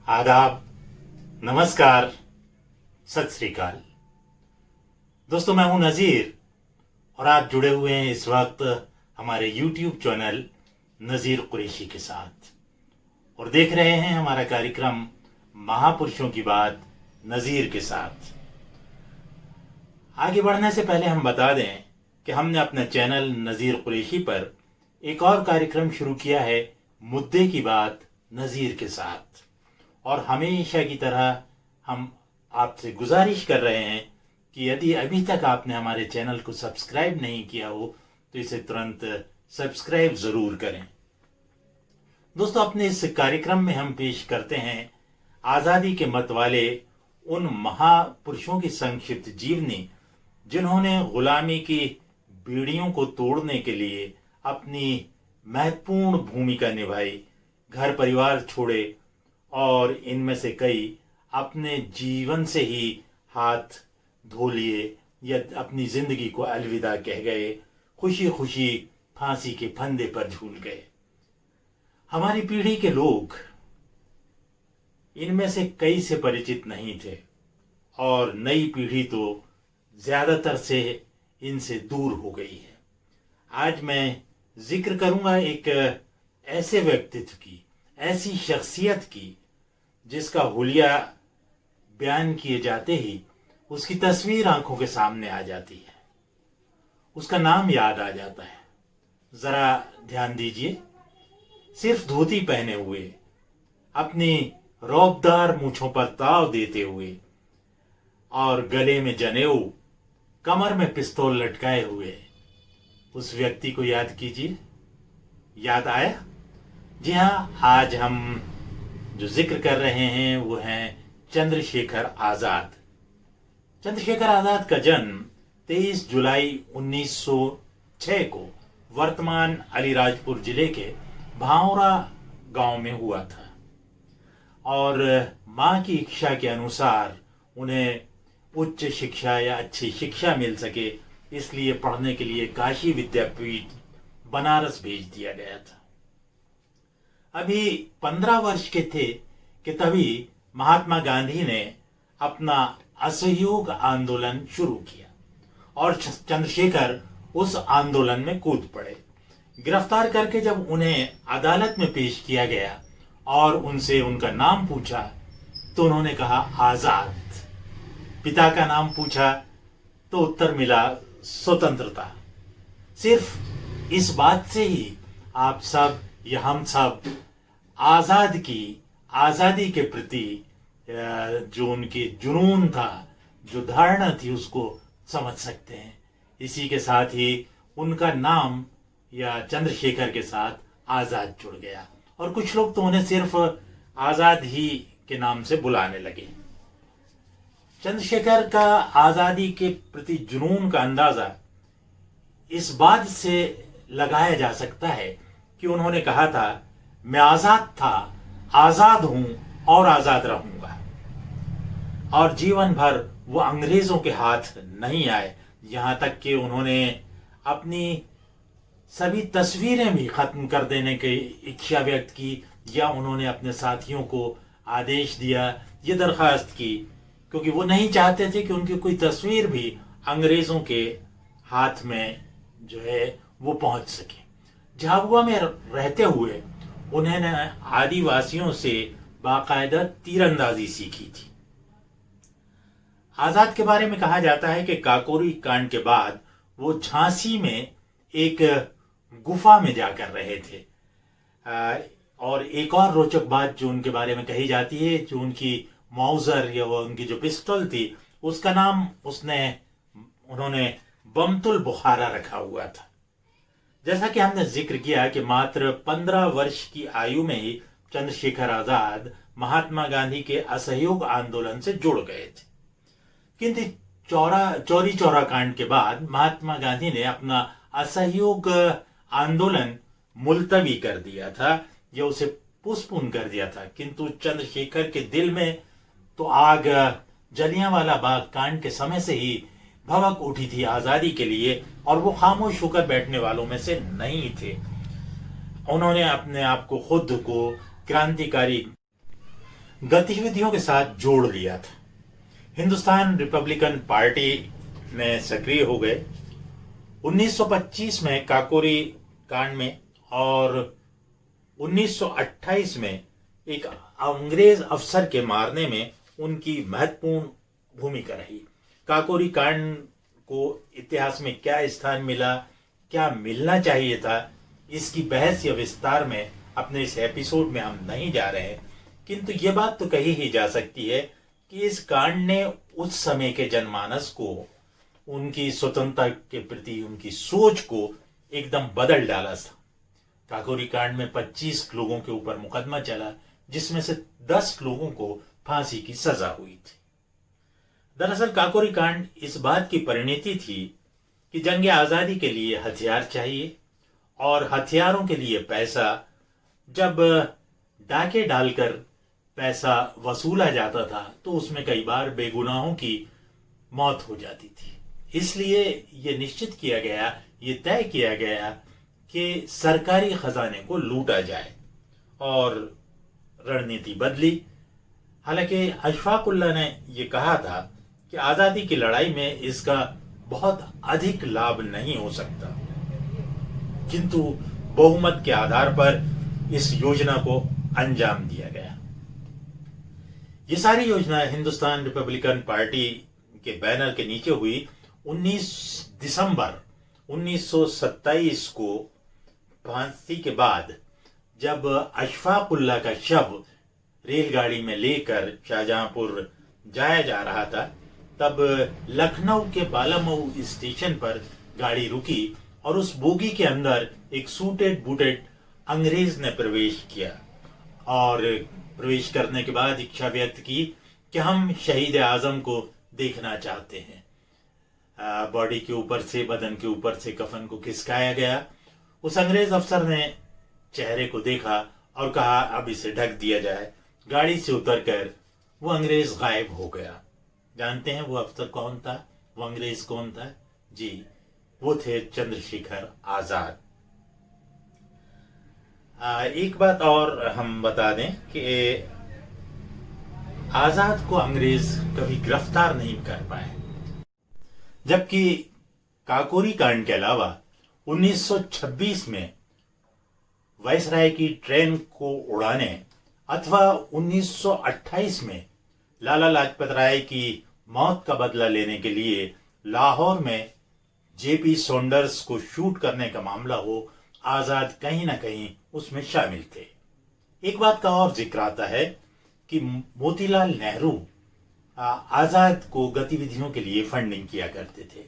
आदाब, नमस्कार, सत श्री अकाल। दोस्तों, मैं हूं नज़ीर और आप जुड़े हुए हैं इस वक्त हमारे YouTube चैनल नज़ीर कुरैशी के साथ और देख रहे हैं हमारा कार्यक्रम महापुरुषों की बात नज़ीर के साथ। आगे बढ़ने से पहले हम बता दें कि हमने अपने चैनल नज़ीर कुरैशी पर एक और कार्यक्रम शुरू किया है, मुद्दे की बात नज़ीर के साथ। और हमेशा की तरह हम आपसे गुजारिश कर रहे हैं कि यदि अभी तक आपने हमारे चैनल को सब्सक्राइब नहीं किया हो तो इसे तुरंत सब्सक्राइब जरूर करें। दोस्तों, अपने इस कार्यक्रम में हम पेश करते हैं आज़ादी के मत वाले उन महापुरुषों की संक्षिप्त जीवनी जिन्होंने गुलामी की बेड़ियों को तोड़ने के लिए अपनी महत्वपूर्ण भूमिका निभाई, घर परिवार छोड़े और इनमें से कई अपने जीवन से ही हाथ धो लिए या अपनी जिंदगी को अलविदा कह गए, खुशी खुशी फांसी के फंदे पर झूल गए। हमारी पीढ़ी के लोग इनमें से कई से परिचित नहीं थे और नई पीढ़ी तो ज्यादातर से इनसे दूर हो गई है। आज मैं जिक्र करूंगा एक ऐसे व्यक्तित्व की, ऐसी शख्सियत की जिसका हुलिया बयान किए जाते ही उसकी तस्वीर आंखों के सामने आ जाती है, उसका नाम याद आ जाता है। जरा ध्यान दीजिए, सिर्फ धोती पहने हुए, अपनी रौबदार मूंछों पर ताव देते हुए और गले में जनेऊ, कमर में पिस्तौल लटकाए हुए उस व्यक्ति को याद कीजिए। याद आया? जी हाँ, आज हम जो जिक्र कर रहे हैं वो हैं चंद्रशेखर आजाद। चंद्रशेखर आजाद का जन्म 23 जुलाई 1906 को वर्तमान अलीराजपुर जिले के भावरा गांव में हुआ था और मां की इच्छा के अनुसार उन्हें उच्च शिक्षा या अच्छी शिक्षा मिल सके इसलिए पढ़ने के लिए काशी विद्यापीठ बनारस भेज दिया गया था। अभी 15 वर्ष के थे कि तभी महात्मा गांधी ने अपना असहयोग आंदोलन शुरू किया और चंद्रशेखर उस आंदोलन में कूद पड़े। गिरफ्तार करके जब उन्हें अदालत में पेश किया गया और उनसे उनका नाम पूछा तो उन्होंने कहा आजाद। पिता का नाम पूछा तो उत्तर मिला स्वतंत्रता। सिर्फ इस बात से ही आप सब या हम सब आजादी के प्रति जो उनकी जुनून था, जो धारणा थी, उसको समझ सकते हैं। इसी के साथ ही उनका नाम या चंद्रशेखर के साथ आजाद जुड़ गया और कुछ लोग तो उन्हें सिर्फ आजाद ही के नाम से बुलाने लगे। चंद्रशेखर का आजादी के प्रति जुनून का अंदाजा इस बात से लगाया जा सकता है कि उन्होंने कहा था, मैं आजाद था, आजाद हूं और आजाद रहूंगा। और जीवन भर वो अंग्रेजों के हाथ नहीं आए, यहां तक कि उन्होंने अपनी सभी तस्वीरें भी खत्म कर देने की इच्छा व्यक्त की या उन्होंने अपने साथियों को आदेश दिया, ये दरखास्त की, क्योंकि वो नहीं चाहते थे कि उनकी कोई तस्वीर भी अंग्रेजों के हाथ में जो है वो पहुंच सके। झाबुआ में रहते हुए उन्होंने आदिवासियों से बाकायदा तीरंदाजी सीखी थी। आजाद के बारे में कहा जाता है कि काकोरी कांड के बाद वो झांसी में एक गुफा में जाकर रहे थे। और एक और रोचक बात जो उनके बारे में कही जाती है, जो उनकी मौजर या वो उनकी जो पिस्टल थी उसका नाम उन्होंने बमतुल बुखारा रखा हुआ था। जैसा कि हमने जिक्र किया कि मात्र 15 वर्ष की आयु में ही चंद्रशेखर आजाद महात्मा गांधी के असहयोग आंदोलन से जुड़ गए थे, किंतु चौरी चौरा कांड के बाद महात्मा गांधी ने अपना असहयोग आंदोलन मुलतवी कर दिया था या उसे पोस्टपोन कर दिया था। किंतु चंद्रशेखर के दिल में तो आग जलियांवाला बाग कांड के समय से ही भड़क उठी थी आजादी के लिए और वो खामोश होकर बैठने वालों में से नहीं थे। उन्होंने अपने आप को खुद को क्रांतिकारी गतिविधियों के साथ जोड़ लिया था। हिंदुस्तान रिपब्लिकन पार्टी में सक्रिय हो गए। 1925 में काकोरी कांड में और 1928 में एक अंग्रेज अफसर के मारने में उनकी महत्वपूर्ण भूमिका रही। काकोरी कांड को इतिहास में क्या स्थान मिला, क्या मिलना चाहिए था, इसकी बहस या विस्तार में अपने इस एपिसोड में हम नहीं जा रहे हैं, किंतु ये बात तो कही ही जा सकती है कि इस कांड ने उस समय के जनमानस को, उनकी स्वतंत्रता के प्रति उनकी सोच को एकदम बदल डाला था। काकोरी कांड में 25 लोगों के ऊपर मुकदमा चला, जिसमें से 10 लोगों को फांसी की सजा हुई थी। दरअसल काकोरी कांड इस बात की परिणति थी कि जंग आजादी के लिए हथियार चाहिए और हथियारों के लिए पैसा। जब डाके डालकर पैसा वसूला जाता था तो उसमें कई बार बेगुनाहों की मौत हो जाती थी। इसलिए यह निश्चित किया गया, ये तय किया गया कि सरकारी खजाने को लूटा जाए और रणनीति बदली। हालांकि अशफाकुल्लाह ने यह कहा था कि आजादी की लड़ाई में इसका बहुत अधिक लाभ नहीं हो सकता, किंतु बहुमत के आधार पर इस योजना को अंजाम दिया गया। ये सारी योजना हिंदुस्तान रिपब्लिकन पार्टी के बैनर के नीचे हुई। 19 दिसंबर 1927 को फांसी के बाद जब अशफाकुल्लाह का शव रेलगाड़ी में लेकर शाहजहांपुर जाया जा रहा था, तब लखनऊ के बालामऊ स्टेशन पर गाड़ी रुकी और उस बोगी के अंदर एक सूटेड बूटेड अंग्रेज ने प्रवेश किया और प्रवेश करने के बाद इच्छा व्यक्त की कि हम शहीद आजम को देखना चाहते हैं। बॉडी के ऊपर से, बदन के ऊपर से कफन को खिसकाया गया। उस अंग्रेज अफसर ने चेहरे को देखा और कहा अब इसे ढक दिया जाए। गाड़ी से उतरकर वो अंग्रेज गायब हो गया। जानते हैं वो अफसर कौन था, वो अंग्रेज कौन था? जी, वो थे चंद्रशेखर आजाद। एक बात और हम बता दें कि आजाद को अंग्रेज कभी गिरफ्तार नहीं कर पाए, जबकि काकोरी कांड के अलावा 1926 में वायसराय की ट्रेन को उड़ाने अथवा 1928 में लाला लाजपत राय की मौत का बदला लेने के लिए लाहौर में जेपी सॉन्डर्स को शूट करने का मामला हो, आजाद कहीं ना कहीं उसमें शामिल थे। एक बात का और जिक्र आता है कि मोतीलाल नेहरू आजाद को गतिविधियों के लिए फंडिंग किया करते थे।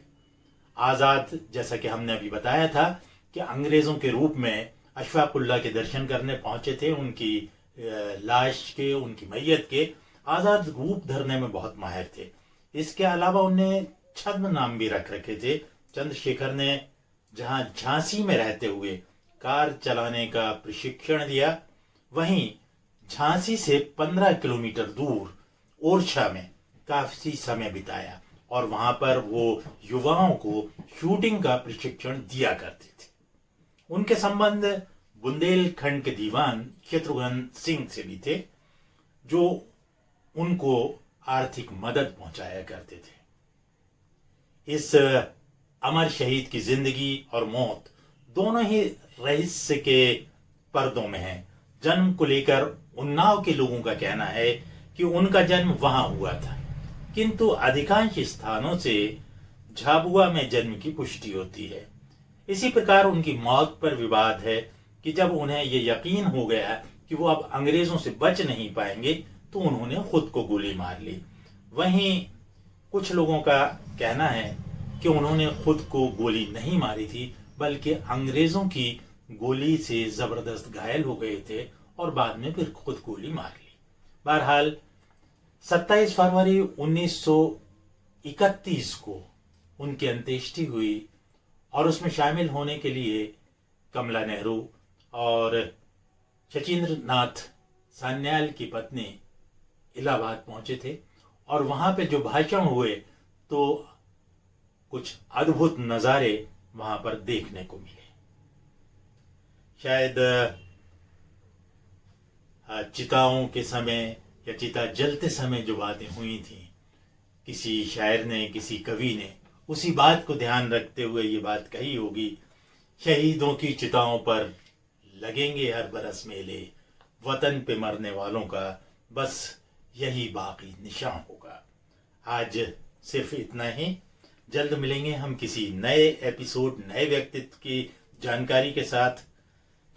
आजाद, जैसा कि हमने अभी बताया था, कि अंग्रेजों के रूप में अशफाकुल्लाह के दर्शन करने पहुंचे थे। उनकी लाश के, उनकी मैयत के आजाद रूप धरने में बहुत माहिर थे। इसके अलावा उन्हें छद्म नाम भी रख रखे थे। चंद्रशेखर ने जहां झांसी में रहते हुए कार चलाने का प्रशिक्षण दिया, वहीं झांसी से 15 किलोमीटर दूर ओरछा में काफी समय बिताया और वहां पर वो युवाओं को शूटिंग का प्रशिक्षण दिया करते थे। उनके संबंध बुंदेलखंड के दीवान शत्रुघ्न सिंह से भी थे, जो उनको आर्थिक मदद पहुंचाया करते थे। इस अमर शहीद की जिंदगी और मौत दोनों ही रहस्य के पर्दों में है। जन्म को लेकर उन्नाव के लोगों का कहना है कि उनका जन्म वहां हुआ था, किंतु अधिकांश स्थानों से झाबुआ में जन्म की पुष्टि होती है। इसी प्रकार उनकी मौत पर विवाद है कि जब उन्हें यह यकीन हो गया कि वो अब अंग्रेजों से बच नहीं पाएंगे तो उन्होंने खुद को गोली मार ली। वहीं कुछ लोगों का कहना है कि उन्होंने खुद को गोली नहीं मारी थी, बल्कि अंग्रेजों की गोली से जबरदस्त घायल हो गए थे और बाद में फिर खुद गोली मार ली। बहरहाल 27 फरवरी 1931 को उनकी अंत्येष्टि हुई और उसमें शामिल होने के लिए कमला नेहरू और शचीन्द्र नाथ सान्याल की पत्नी इलाहाबाद पहुंचे थे और वहां पे जो भाषण हुए तो कुछ अद्भुत नजारे वहां पर देखने को मिले। शायद चिताओं के समय या चिता जलते समय जो बातें हुई थी, किसी शायर ने, किसी कवि ने उसी बात को ध्यान रखते हुए ये बात कही होगी, शहीदों की चिताओं पर लगेंगे हर बरस मेले, वतन पे मरने वालों का बस यही बाकी निशान होगा। आज सिर्फ इतना ही। जल्द मिलेंगे हम किसी नए एपिसोड, नए व्यक्तित्व की जानकारी के साथ।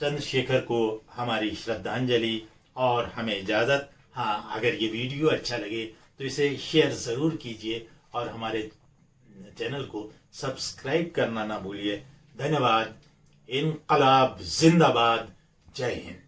चंद्रशेखर को हमारी श्रद्धांजलि और हमें इजाज़त। हाँ, अगर ये वीडियो अच्छा लगे तो इसे शेयर ज़रूर कीजिए और हमारे चैनल को सब्सक्राइब करना ना भूलिए। धन्यवाद। इनकलाब जिंदाबाद। जय हिंद।